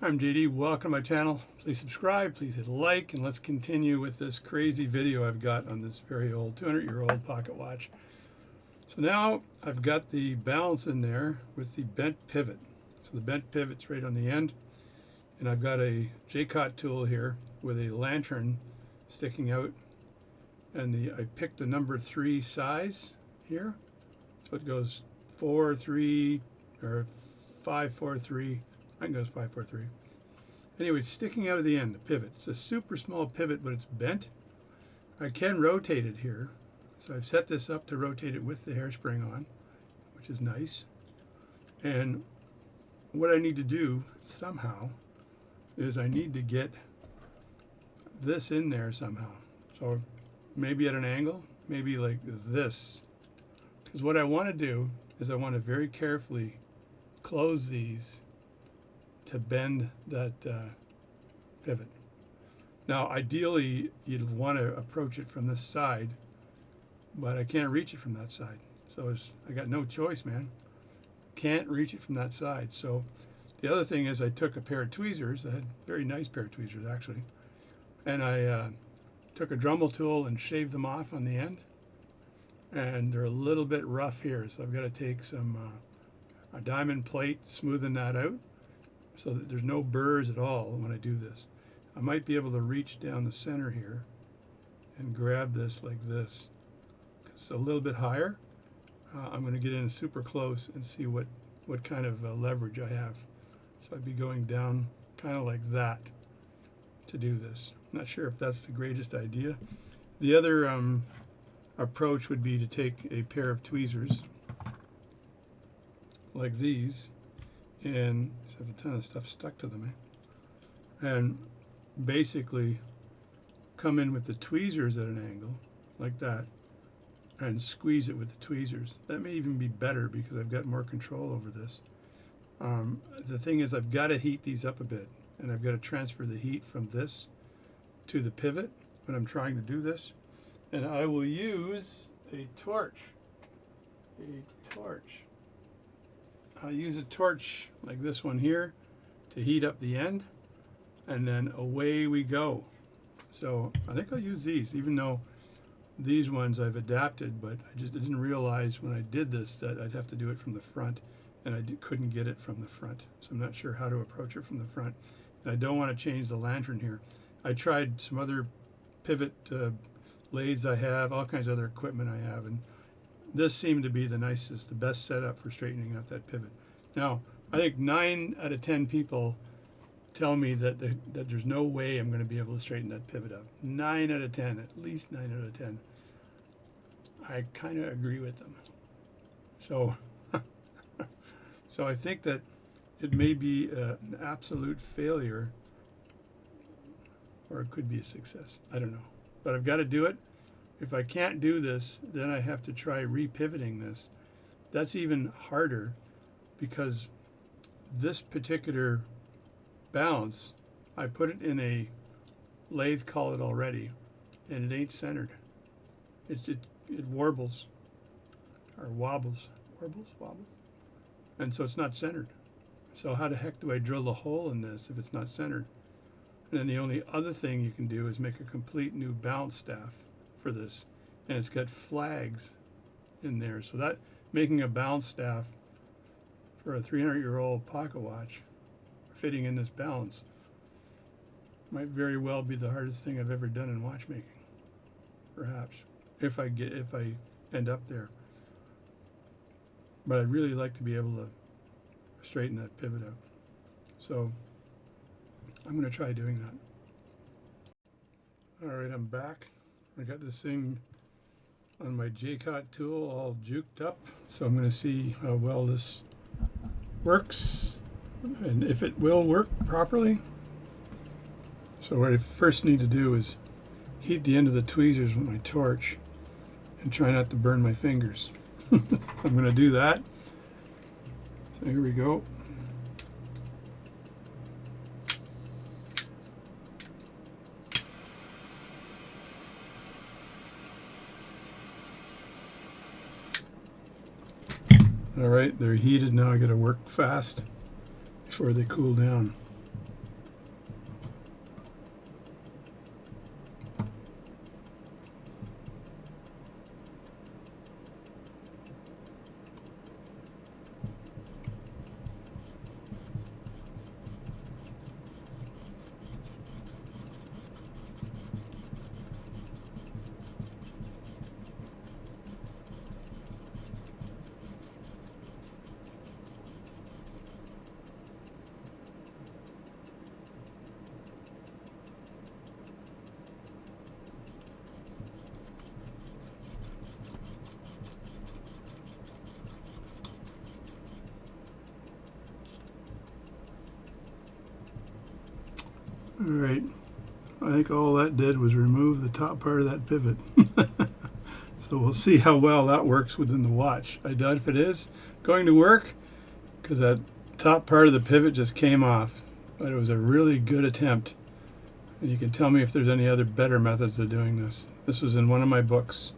I'm JD. Welcome to my channel. Please subscribe, please hit like, and let's continue with this crazy video I've got on this very old 200-year-old pocket watch. So now I've got the balance in there with the bent pivot. So the bent pivot's right on the end, and I've got a J-Cott tool here with a lantern sticking out, and I picked the number 3 size here. So it goes 4, 3, or 5, 4, 3. I think it goes 5, 4, 3. Anyway, it's sticking out of the end, the pivot. It's a super small pivot, but it's bent. I can rotate it here. So I've set this up to rotate it with the hairspring on, which is nice. And what I need to do somehow is I need to get this in there somehow. So maybe at an angle, maybe like this. Because what I want to do is I want to very carefully close these to bend that pivot. Now ideally you'd want to approach it from this side, but I can't reach it from that side. So I got no choice, man. Can't reach it from that side. So the other thing is I took a pair of tweezers. I had a very nice pair of tweezers actually, and I took a Dremel tool and shaved them off on the end, and they're a little bit rough here, so I've got to take some a diamond plate, smoothing that out so that there's no burrs at all when I do this. I might be able to reach down the center here and grab this like this. It's a little bit higher. I'm going to get in super close and see what kind of leverage I have. So I'd be going down kind of like that to do this. Not sure if that's the greatest idea. The other approach would be to take a pair of tweezers like these, and I have a ton of stuff stuck to them, and basically come in with the tweezers at an angle like that and squeeze it with the tweezers. That may even be better because I've got more control over this. The thing is, I've got to heat these up a bit, and I've got to transfer the heat from this to the pivot when I'm trying to do this. And I will use a torch. I'll use a torch like this one here to heat up the end, and then away we go. So I think I'll use these, even though these ones I've adapted, but I just didn't realize when I did this that I'd have to do it from the front, and I couldn't get it from the front. So I'm not sure how to approach it from the front. And I don't want to change the lantern here. I tried some other pivot lathes I have, all kinds of other equipment I have, and this seemed to be the nicest, the best setup for straightening out that pivot. Now, I think 9 out of 10 people tell me that there's no way I'm going to be able to straighten that pivot up. 9 out of 10, at least 9 out of 10. I kind of agree with them. So, so I think that it may be an absolute failure, or it could be a success. I don't know. But I've got to do it. If I can't do this, then I have to try repivoting this. That's even harder because this particular balance, I put it in a lathe collet already, and it ain't centered. It warbles, or wobbles, wobbles, and so it's not centered. So how the heck do I drill the hole in this if it's not centered? And then the only other thing you can do is make a complete new balance staff for this, and it's got flags in there. So that making a balance staff for a 300-year-old pocket watch fitting in this balance might very well be the hardest thing I've ever done in watchmaking, perhaps, if I end up there. But I'd really like to be able to straighten that pivot out. So I'm going to try doing that. All right, I'm back. I got this thing on my J-Cott tool all juked up, so I'm going to see how well this works and if it will work properly. So what I first need to do is heat the end of the tweezers with my torch and try not to burn my fingers. I'm going to do that. So here we go. All right, they're heated now. I got to work fast before they cool down. All right, I think all that did was remove the top part of that pivot. So we'll see how well that works within the watch. I doubt if it is going to work because that top part of the pivot just came off, but it was a really good attempt. And you can tell me if there's any other better methods of doing this. This was in one of my books.